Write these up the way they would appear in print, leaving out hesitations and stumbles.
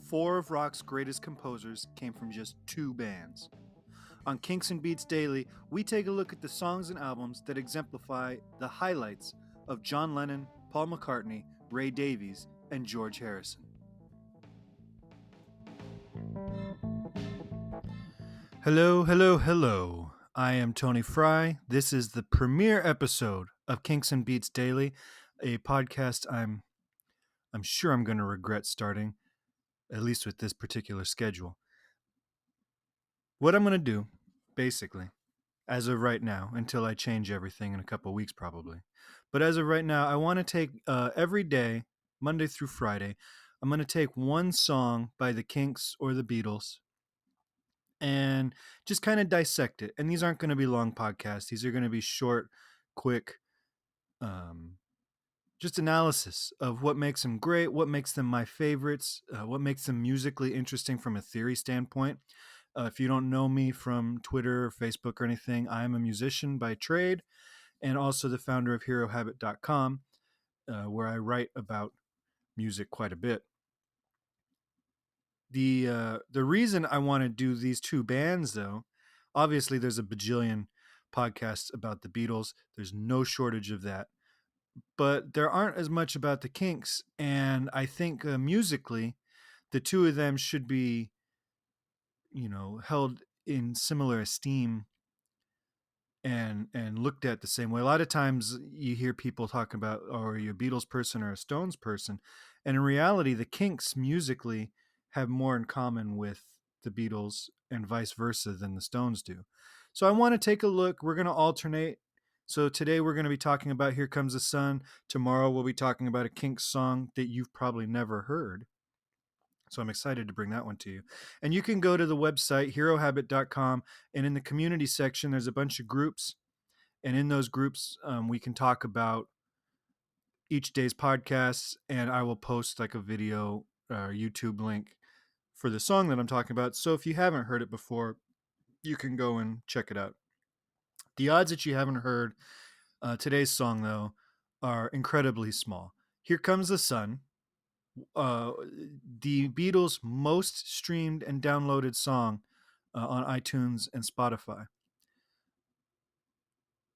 4 of rock's greatest composers came from just 2 bands. On Kinks and Beats Daily, we take a look at the songs and albums that exemplify the highlights of John Lennon, Paul McCartney, Ray Davies, and George Harrison. Hello, hello, hello. I am Tony Fry. This is the premiere episode of Kinks and Beats Daily, a podcast I'm sure I'm going to regret starting, at least with this particular schedule. What I'm going to do, basically, as of right now, until I change everything in a couple weeks probably, but as of right now, I want to take every day, Monday through Friday, I'm going to take one song by the Kinks or the Beatles and just kind of dissect it. And these aren't going to be long podcasts. These are going to be short, quick, just analysis of what makes them great, what makes them my favorites, what makes them musically interesting from a theory standpoint. If you don't know me from Twitter or Facebook or anything, I am a musician by trade and also the founder of HeroHabit.com, where I write about music quite a bit. The reason I want to do these 2 bands, though, obviously there's a bajillion podcasts about the Beatles. There's no shortage of that. But there aren't as much about the Kinks, and I think musically, the 2 of them should be, held in similar esteem and looked at the same way. A lot of times you hear people talk about, oh, are you a Beatles person or a Stones person? And in reality, the Kinks musically have more in common with the Beatles and vice versa than the Stones do. So I want to take a look. We're going to alternate. So today we're going to be talking about Here Comes the Sun. Tomorrow we'll be talking about a Kinks song that you've probably never heard. So I'm excited to bring that one to you. And you can go to the website, herohabit.com, and in the community section, there's a bunch of groups. And in those groups, we can talk about each day's podcasts, and I will post like a video or YouTube link for the song that I'm talking about. So if you haven't heard it before, you can go and check it out. The odds that you haven't heard today's song, though, are incredibly small. Here Comes the Sun, the Beatles' most streamed and downloaded song on iTunes and Spotify,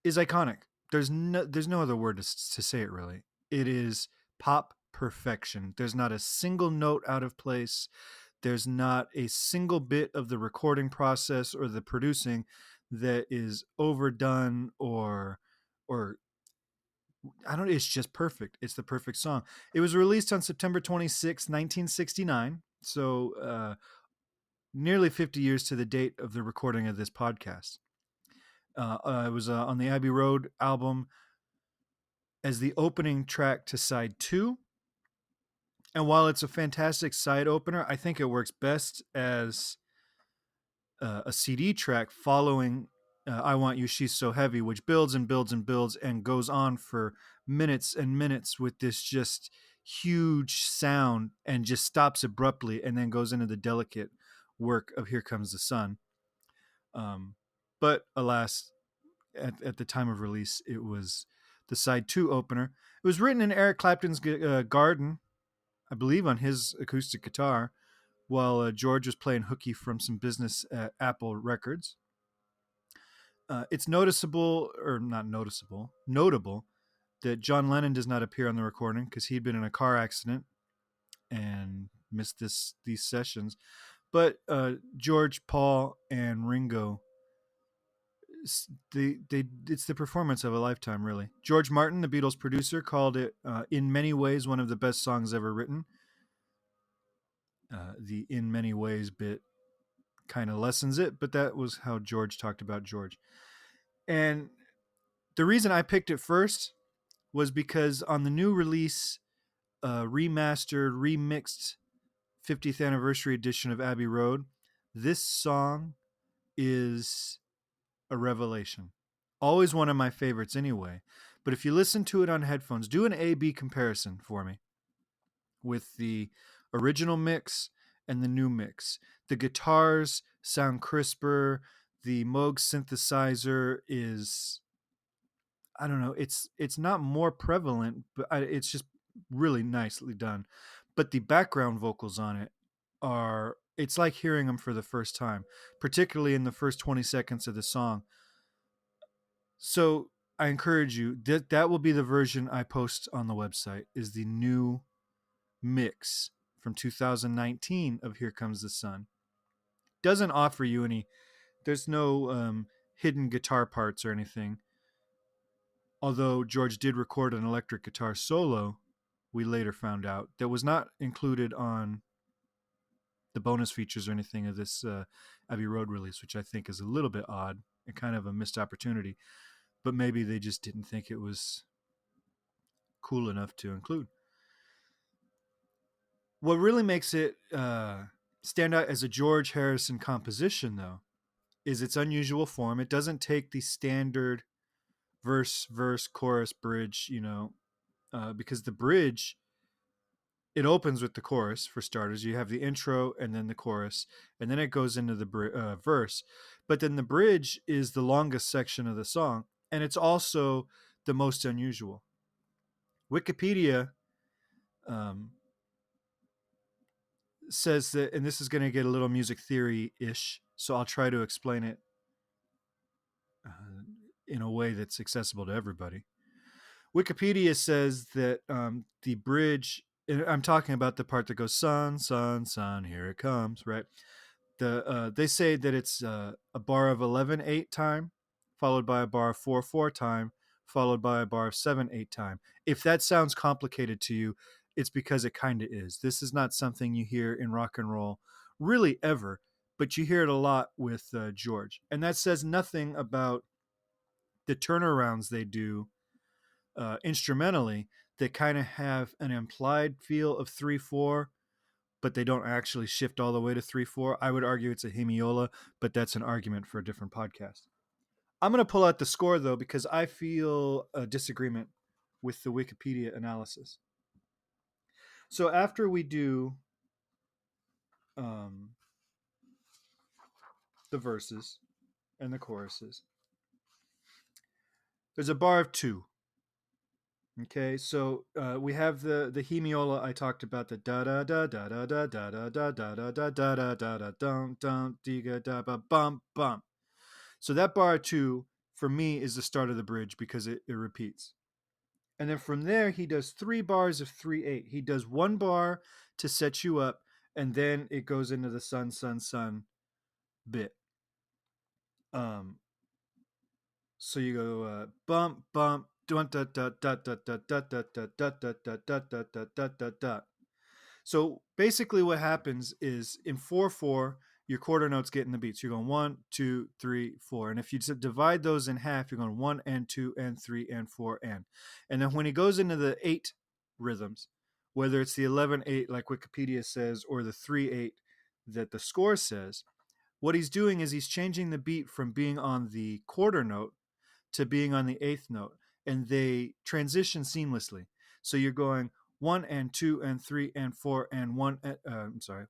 is iconic. There's no other word to say it really. It is pop perfection. There's not a single note out of place. There's not a single bit of the recording process or the producing that is overdone or I don't know. It's just perfect. It's the perfect song. It was released on September 26, 1969. So nearly 50 years to the date of the recording of this podcast. It was on the Abbey Road album as the opening track to side 2. And while it's a fantastic side opener, I think it works best as a CD track following I Want You, She's So Heavy, which builds and builds and builds and goes on for minutes and minutes with this just huge sound and just stops abruptly and then goes into the delicate work of Here Comes the Sun. But alas, at the time of release, it was the side 2 opener. It was written in Eric Clapton's garden, I believe on his acoustic guitar, while George was playing hooky from some business at Apple Records. It's notable that John Lennon does not appear on the recording because he'd been in a car accident and missed these sessions. But George, Paul, and Ringo, it's the performance of a lifetime, really. George Martin, the Beatles producer, called it in many ways one of the best songs ever written. The "in many ways" bit kind of lessens it, but that was how George talked about George. And the reason I picked it first was because on the new release, remastered, remixed 50th anniversary edition of Abbey Road, this song is a revelation. Always one of my favorites anyway. But if you listen to it on headphones, do an A-B comparison for me with the original mix and the new mix. The guitars sound crisper. The Moog synthesizer is, I don't know, it's not more prevalent, but it's just really nicely done. But the background vocals on it are, it's like hearing them for the first time, particularly in the first 20 seconds of the song. So I encourage you, that will be the version I post on the website, is the new mix from 2019 of Here Comes the Sun. Doesn't offer you any, there's no hidden guitar parts or anything. Although George did record an electric guitar solo, we later found out, that was not included on the bonus features or anything of this Abbey Road release, which I think is a little bit odd and kind of a missed opportunity. But maybe they just didn't think it was cool enough to include. What really makes it stand out as a George Harrison composition, though, is its unusual form. It doesn't take the standard verse, chorus, bridge, because the bridge, it opens with the chorus for starters. You have the intro and then the chorus, and then it goes into the verse. But then the bridge is the longest section of the song, and it's also the most unusual. Wikipedia um, says that, and this is going to get a little music theory ish, so I'll try to explain it in a way that's accessible to everybody. Wikipedia says that the bridge, and I'm talking about the part that goes sun, sun, sun, here it comes, right? They say that it's a bar of 11/8 time, followed by a bar of 4/4 time, followed by a bar of 7/8 time. If that sounds complicated to you, it's because it kind of is. This is not something you hear in rock and roll really ever, but you hear it a lot with George. And that says nothing about the turnarounds they do instrumentally that kind of have an implied feel of 3/4, but they don't actually shift all the way to 3/4. I would argue it's a hemiola, but that's an argument for a different podcast. I'm going to pull out the score, though, because I feel a disagreement with the Wikipedia analysis. So after we do um, the verses and the choruses, there's a bar of 2. Okay, so we have the hemiola I talked about, the da da da da da da da da da da da da da da da da dum dum diga da ba bum bum. So that bar 2 for me is the start of the bridge because it repeats. And then from there he does 3 bars of 3/8. He does 1 bar to set you up, and then it goes into the sun sun sun bit. So you go bump bump dun da da da da da da da da da da da da da da da da da. So basically what happens is in 4/4 your quarter notes get in the beats. You're going 1, 2, 3, 4. And if you divide those in half, you're going 1 and 2 and 3 and 4 and. And then when he goes into the 8 rhythms, whether it's the 11/8 like Wikipedia says or the 3/8 that the score says, what he's doing is he's changing the beat from being on the quarter note to being on the 8th note, and they transition seamlessly. So you're going 1 and 2 and 3 and 4 and 1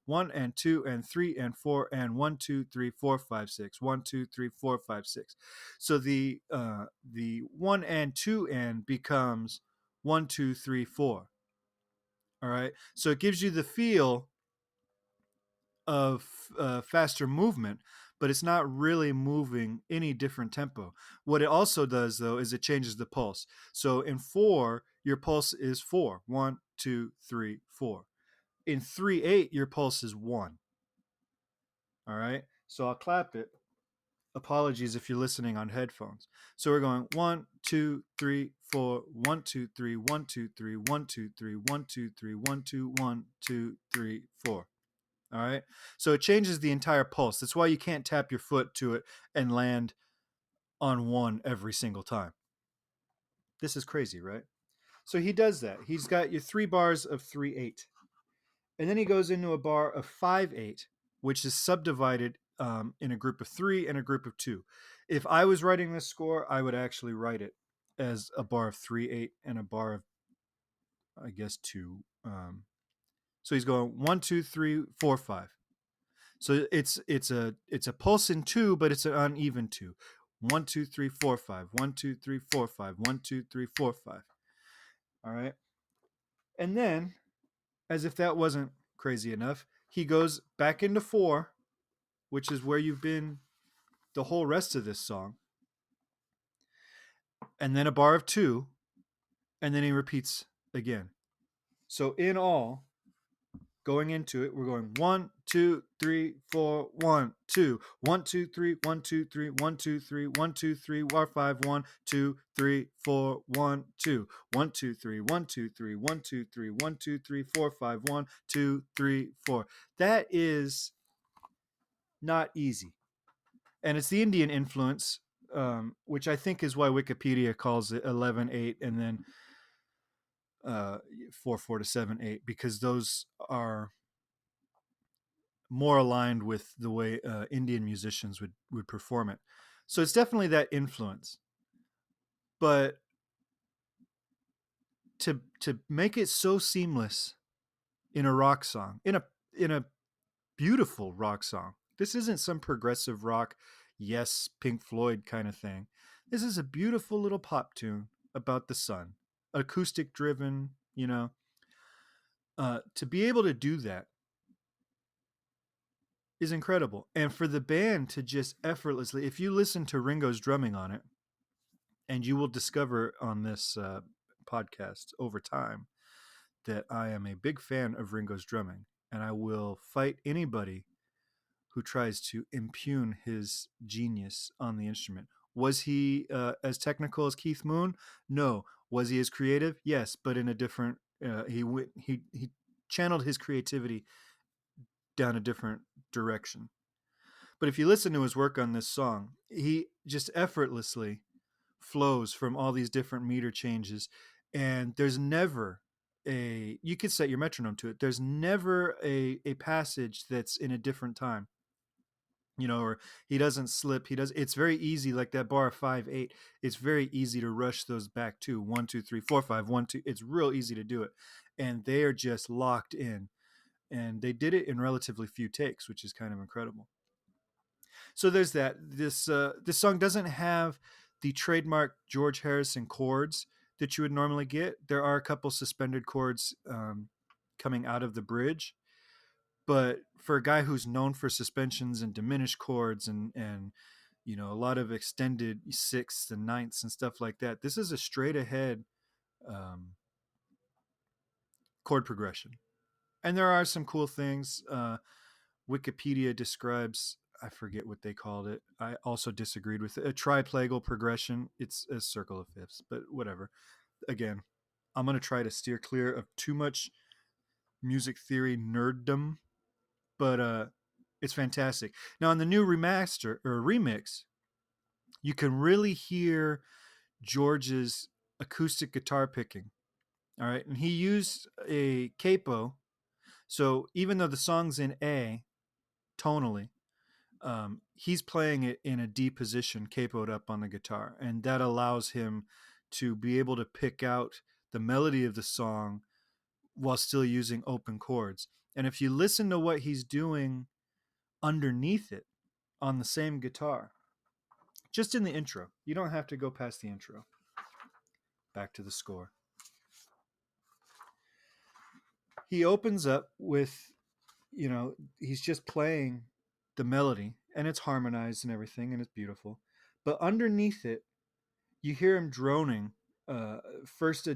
1 and 2 and 3 and 4 and 1 2 3 4 5 6 1 2 3 4 5 6. So the 1 and 2 and becomes 1 2 3 4. All right, so it gives you the feel of faster movement, but it's not really moving any different tempo. What it also does, though, is it changes the pulse. So in 4, your pulse is 4. 1, 2, 3, 4. In 3/8, your pulse is 1. All right? So I'll clap it. Apologies if you're listening on headphones. So we're going 1, 2, 3, 4, 1, 2, 3, 1, 2, 3, 1, 2, 3, 1, 2, 3, 1, 2, 1, 2, 3, 4. All right. So it changes the entire pulse. That's why you can't tap your foot to it and land on 1 every single time. This is crazy, right? So he does that. He's got your 3 bars of 3/8. And then he goes into a bar of 5/8, which is subdivided in a group of 3 and a group of 2. If I was writing this score, I would actually write it as a bar of 3/8 and a bar of, I guess, 2. So he's going 1, 2, 3, 4, 5. So it's a pulse in 2, but it's an uneven 2. 1, 2, 3, 4, 5. 1, 2, 3, 4, 5. 1, 2, 3, 4, 5. All right. And then, as if that wasn't crazy enough, he goes back into 4, which is where you've been the whole rest of this song, and then a bar of 2, and then he repeats again. So in all, going into it, we're going 1, 2, 3, 4, 1, 2, 1, 2, 3, 1, 2, 3, 1, 2, 3, 1, 2, 3, 5, 1, 2, 3, 4, 1, 2, 1, 2, 3, 1, 2, 3, 1, 2, 3, 1, 2, 3, 4, 5, 1, 2, 3, 4. That is not easy. And it's the Indian influence, which I think is why Wikipedia calls it 11/8 and then 4/4 to 7/8, because those are more aligned with the way Indian musicians would perform it. So it's definitely that influence. But to make it so seamless in a rock song, in a beautiful rock song. This isn't some progressive rock, yes, Pink Floyd kind of thing. This is a beautiful little pop tune about the sun, acoustic driven, to be able to do that is incredible. And for the band to just effortlessly, if you listen to Ringo's drumming on it, and you will discover on this podcast over time that I am a big fan of Ringo's drumming, and I will fight anybody who tries to impugn his genius on the instrument. Was he as technical as Keith Moon? No. Was he as creative? Yes, but in a different. He channeled his creativity down a different direction. But if you listen to his work on this song, he just effortlessly flows from all these different meter changes, and there's never a you could set your metronome to it. There's never a passage that's in a different time, or he doesn't slip. He does. It's very easy, like that bar of 5/8. It's very easy to rush those back to 1 2 3 4 5 1 2. It's real easy to do it, and they are just locked in. And they did it in relatively few takes, which is kind of incredible. So there's that. This song doesn't have the trademark George Harrison chords that you would normally get. There are a couple suspended chords coming out of the bridge, but for a guy who's known for suspensions and diminished chords and a lot of extended sixths and ninths and stuff like that, this is a straight ahead um, chord progression. And there are some cool things. Wikipedia describes, I forget what they called it. I also disagreed with it. A triplagal progression. It's a circle of fifths, but whatever. Again, I'm going to try to steer clear of too much music theory nerddom, but it's fantastic. Now, on the new remaster or remix, you can really hear George's acoustic guitar picking. All right. And he used a capo. So even though the song's in A tonally, he's playing it in a D position, capoed up on the guitar, and that allows him to be able to pick out the melody of the song while still using open chords. And if you listen to what he's doing underneath it on the same guitar, just in the intro, you don't have to go past the intro. Back to the score. He opens up with, he's just playing the melody, and it's harmonized and everything, and it's beautiful. But underneath it, you hear him droning. First,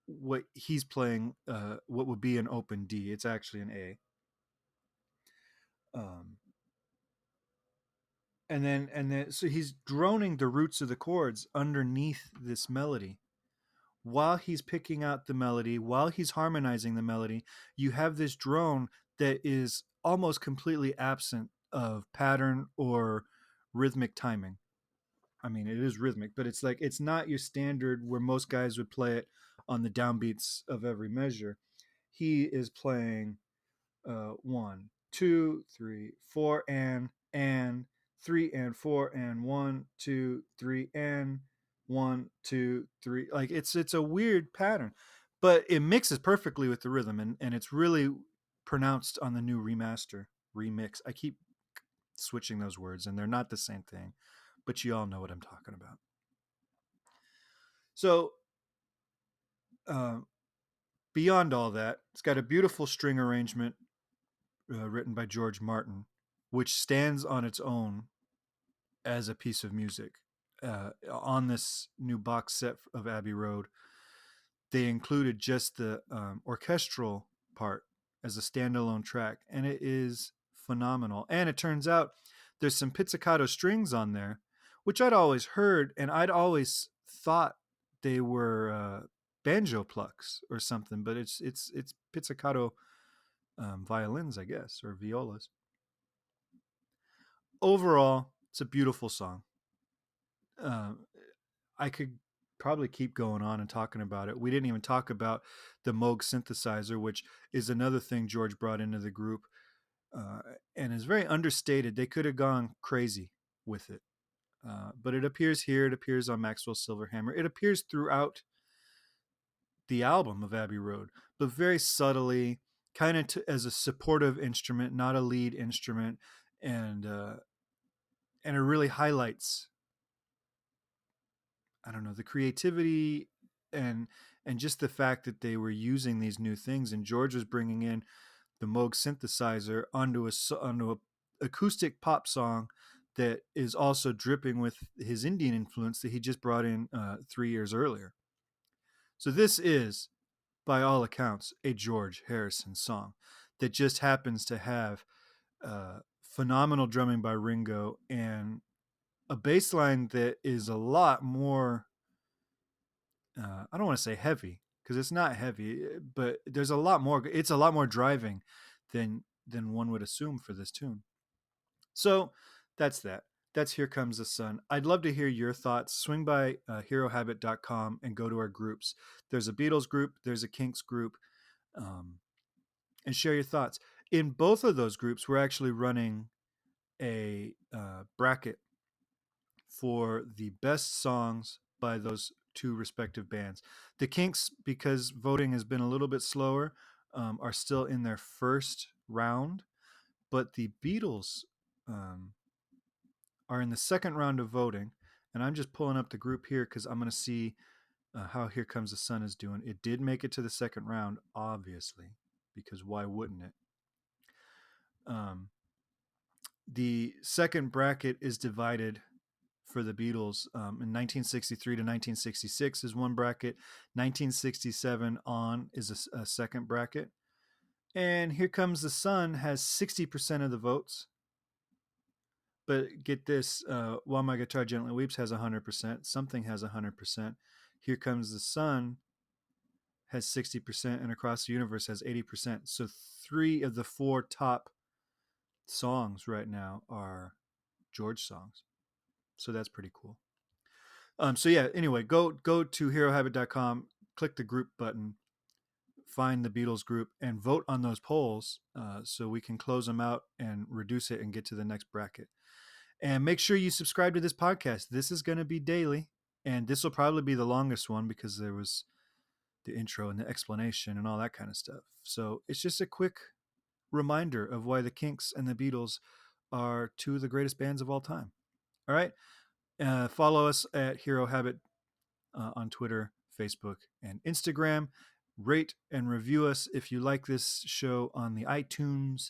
what he's playing, what would be an open D. It's actually an A. Um, and then, so he's droning the roots of the chords underneath this melody. While he's picking out the melody, while he's harmonizing the melody, you have this drone that is almost completely absent of pattern or rhythmic timing. I mean, it is rhythmic, but it's like it's not your standard where most guys would play it on the downbeats of every measure. He is playing 1, 2, 3, 4, and 3 and 4 and 1, 2, 3 and 1, 2, 3. Like it's a weird pattern, but it mixes perfectly with the rhythm, and it's really pronounced on the new remaster remix. I keep switching those words, and they're not the same thing, but you all know what I'm talking about. So, uh, beyond all that, it's got a beautiful string arrangement. written by George Martin, which stands on its own as a piece of music. On this new box set of Abbey Road, they included just the orchestral part as a standalone track, and it is phenomenal. And it turns out there's some pizzicato strings on there, which I'd always heard, and I'd always thought they were banjo plucks or something, but it's pizzicato violins, I guess, or violas. Overall, it's a beautiful song. Uh, I could probably keep going on and talking about it. We didn't even talk about the Moog synthesizer, which is another thing George brought into the group, uh, and is very understated. They could have gone crazy with it, but it appears here. It appears on Maxwell's Silverhammer. It appears throughout the album of Abbey Road, but very subtly, kind of as a supportive instrument, not a lead instrument, and and it really highlights, I don't know, the creativity and and just the fact that they were using these new things, and George was bringing in the Moog synthesizer onto a acoustic pop song that is also dripping with his Indian influence that he just brought in 3 years earlier. So this is, by all accounts, a George Harrison song that just happens to have phenomenal drumming by Ringo and a bass line that is a lot more, I don't want to say heavy because it's not heavy, but there's a lot more. It's a lot more driving than one would assume for this tune. So that's that. That's Here Comes the Sun. I'd love to hear your thoughts. Swing by herohabit.com and go to our groups. There's a Beatles group, there's a Kinks group, um, and share your thoughts. In both of those groups, we're actually running a bracket for the best songs by those two respective bands. The Kinks, because voting has been a little bit slower, are still in their first round, but the Beatles um, are in the second round of voting. And I'm just pulling up the group here because I'm going to see how Here Comes the Sun is doing. It did make it to the second round, obviously, because why wouldn't it? Um, the second bracket is divided for the Beatles. In 1963 to 1966 is one bracket. 1967 on is a second bracket. And Here Comes the Sun has 60% of the votes. But get this, While My Guitar Gently Weeps has 100%. Something has 100%. Here Comes the Sun has 60%, and Across the Universe has 80%. So 3 of the 4 top songs right now are George songs. So that's pretty cool. So yeah, anyway, go to herohabit.com, click the group button, find the Beatles group, and vote on those polls so we can close them out and reduce it and get to the next bracket. And make sure you subscribe to this podcast. This is going to be daily, and this will probably be the longest one because there was the intro and the explanation and all that kind of stuff. So it's just a quick reminder of why the Kinks and the Beatles are 2 of the greatest bands of all time. All right. Follow us at Hero Habit on Twitter, Facebook, and Instagram. Rate and review us if you like this show on the iTunes,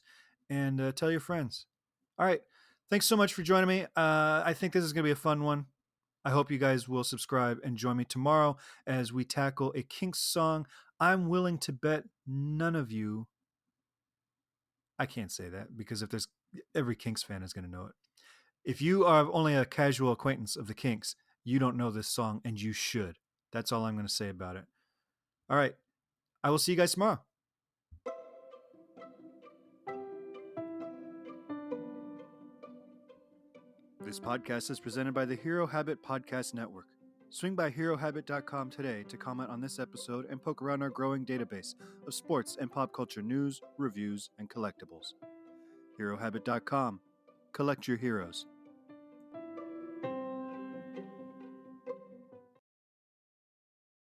and tell your friends. All right. Thanks so much for joining me. I think this is going to be a fun one. I hope you guys will subscribe and join me tomorrow as we tackle a Kinks song. I'm willing to bet none of you. I can't say that because if there's every Kinks fan is going to know it. If you are only a casual acquaintance of the Kinks, you don't know this song, and you should. That's all I'm going to say about it. All right. I will see you guys tomorrow. This podcast is presented by the Hero Habit Podcast Network. Swing by herohabit.com today to comment on this episode and poke around our growing database of sports and pop culture news, reviews, and collectibles. Herohabit.com. Collect your heroes.